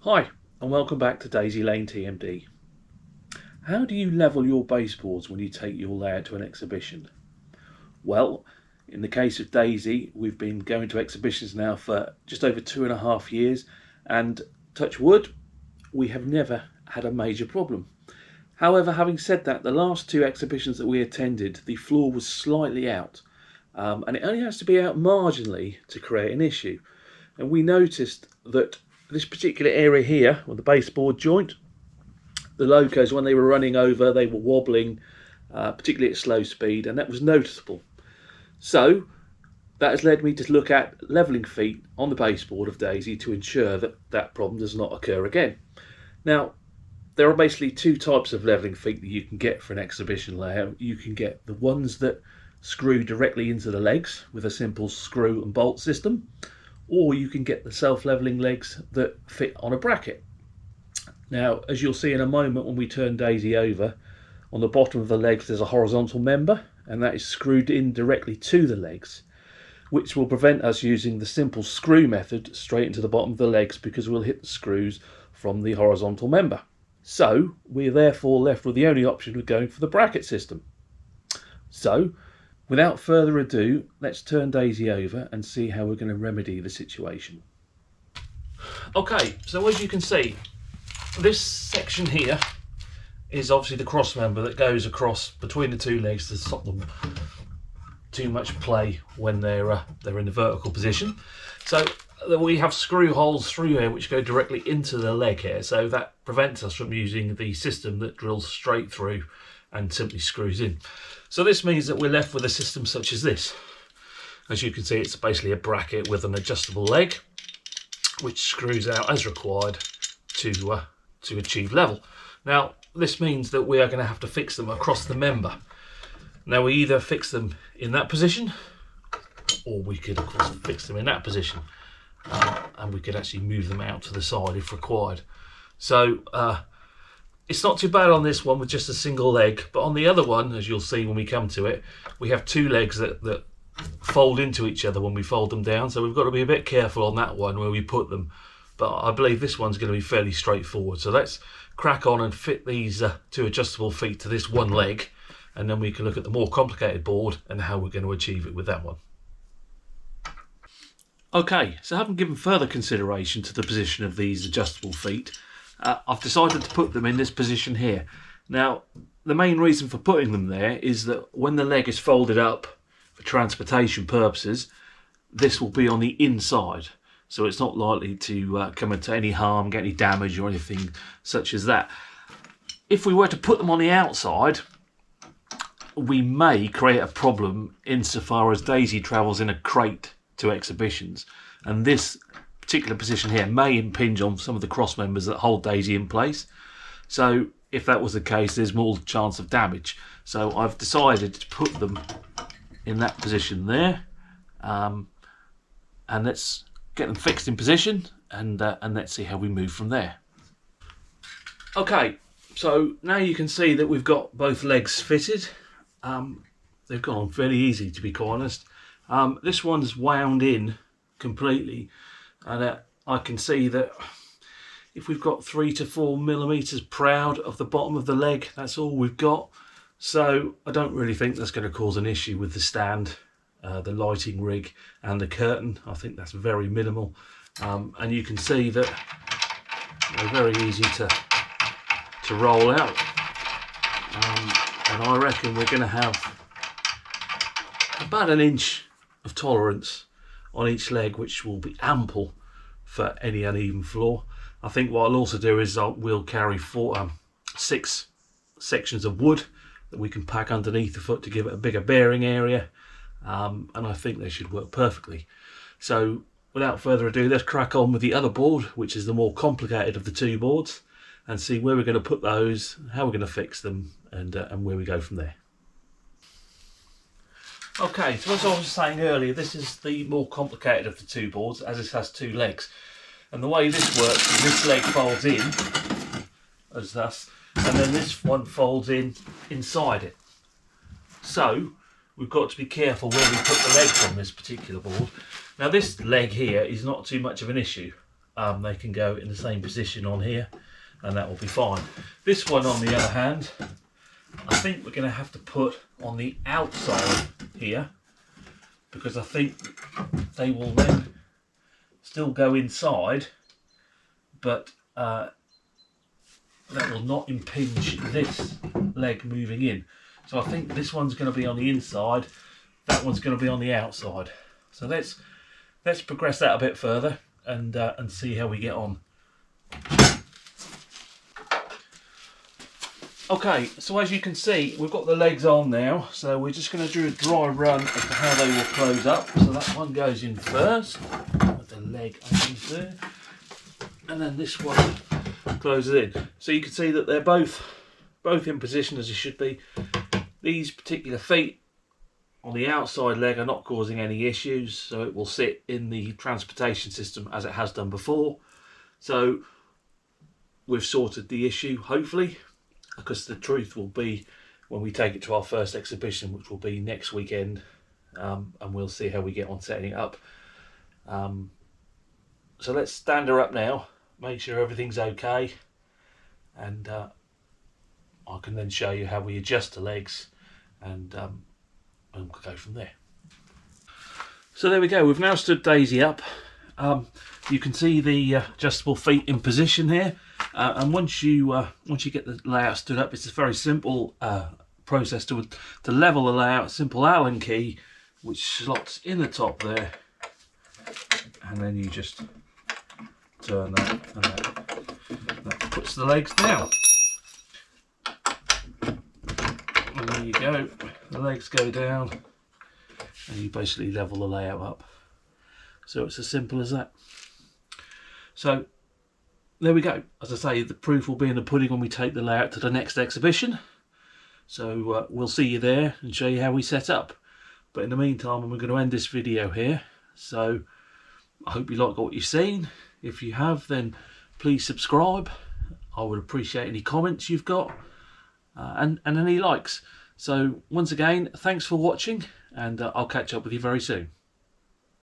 Hi, and welcome back to Daisy Lane TMD. How do you level your baseboards when you take your layout to an exhibition? Well, in the case of Daisy, we've been going to exhibitions now for just over 2.5 years, and touch wood, we have never had a major problem. However, having said that, the last 2 exhibitions that we attended, the floor was slightly out, and it only has to be out marginally to create an issue. And we noticed that this particular area here, on the baseboard joint, the locos, when they were running over, they were wobbling, particularly at slow speed, and that was noticeable. So that has led me to look at levelling feet on the baseboard of Daisy to ensure that that problem does not occur again. Now, there are basically 2 types of levelling feet that you can get for an exhibition layout. You can get the ones that screw directly into the legs with a simple screw and bolt system, or you can get the self-leveling legs that fit on a bracket. Now, as you'll see in a moment when we turn Daisy over, on the bottom of the legs there's a horizontal member, and that is screwed in directly to the legs, which will prevent us using the simple screw method straight into the bottom of the legs, because we'll hit the screws from the horizontal member. So we're therefore left with the only option of going for the bracket system. So without further ado, let's turn Daisy over and see how we're going to remedy the situation. Okay, so as you can see, this section here is obviously the cross member that goes across between the 2 legs to stop them too much play when they're in the vertical position. So we have screw holes through here which go directly into the leg here, so that prevents us from using the system that drills straight through and simply screws in. So this means that we're left with a system such as this. As you can see, it's basically a bracket with an adjustable leg which screws out as required to achieve level. Now this means that we are going to have to fix them across the member. Now we either fix them in that position, or we could of course fix them in that position, and we could actually move them out to the side if required. So it's not too bad on this one with just a single leg, but on the other one, as you'll see when we come to it, we have 2 legs that fold into each other when we fold them down, so we've got to be a bit careful on that one where we put them. But I believe this one's going to be fairly straightforward. So let's crack on and fit these 2 adjustable feet to this one leg, and then we can look at the more complicated board and how we're going to achieve it with that one. Okay, so having given further consideration to the position of these adjustable feet, I've decided to put them in this position here. Now, the main reason for putting them there is that when the leg is folded up for transportation purposes, this will be on the inside. So it's not likely to come into any harm, get any damage or anything such as that. If we were to put them on the outside, we may create a problem insofar as Daisy travels in a crate to exhibitions, and this particular position here may impinge on some of the cross members that hold Daisy in place. So if that was the case, there's more chance of damage. So I've decided to put them in that position there, and let's get them fixed in position, and let's see how we move from there. Okay, so now you can see that we've got both legs fitted. They've gone on fairly easy, to be quite honest. This one's wound in completely, and I can see that if we've got 3 to 4 millimeters proud of the bottom of the leg, that's all we've got. So I don't really think that's going to cause an issue with the stand, the lighting rig and the curtain. I think that's very minimal, and you can see that they're very easy to roll out, and I reckon we're going to have about 1 inch of tolerance on each leg, which will be ample for any uneven floor. I think what I'll also do is we'll carry 6 sections of wood that we can pack underneath the foot to give it a bigger bearing area, and I think they should work perfectly. So without further ado, let's crack on with the other board, which is the more complicated of the 2 boards, and see where we're going to put those, how we're going to fix them, and where we go from there. Okay, so as I was saying earlier, this is the more complicated of the 2 boards, as it has 2 legs. And the way this works is this leg folds in, as thus, and then this one folds in inside it. So we've got to be careful where we put the legs on this particular board. Now this leg here is not too much of an issue. they can go in the same position on here, and that will be fine. This one, on the other hand, I think we're going to have to put on the outside here, because I think they will then still go inside, but that will not impinge this leg moving in. So I think this one's going to be on the inside, that one's going to be on the outside. So let's progress that a bit further and see how we get on. Okay, so as you can see, we've got the legs on now, so we're just going to do a dry run as to how they will close up. So that one goes in first, with the leg opens there, and then this one closes in. So you can see that they're both in position as they should be. These particular feet on the outside leg are not causing any issues, so it will sit in the transportation system as it has done before. So we've sorted the issue, hopefully, because the truth will be when we take it to our first exhibition, which will be next weekend, and we'll see how we get on setting it up. So let's stand her up now, make sure everything's okay, and I can then show you how we adjust the legs, and we'll go from there. So there we go, we've now stood Daisy up. You can see the adjustable feet in position here, and once you get the layout stood up, it's a very simple process to level the layout. Simple Allen key which slots in the top there, and then you just turn that, and that puts the legs down. And there you go, the legs go down, and you basically level the layout up. So it's as simple as that. So there we go. As I say, the proof will be in the pudding when we take the layout to the next exhibition. So we'll see you there and show you how we set up. But in the meantime, we're going to end this video here. So I hope you like what you've seen. If you have, then please subscribe. I would appreciate any comments you've got, and any likes. So once again, thanks for watching, and I'll catch up with you very soon.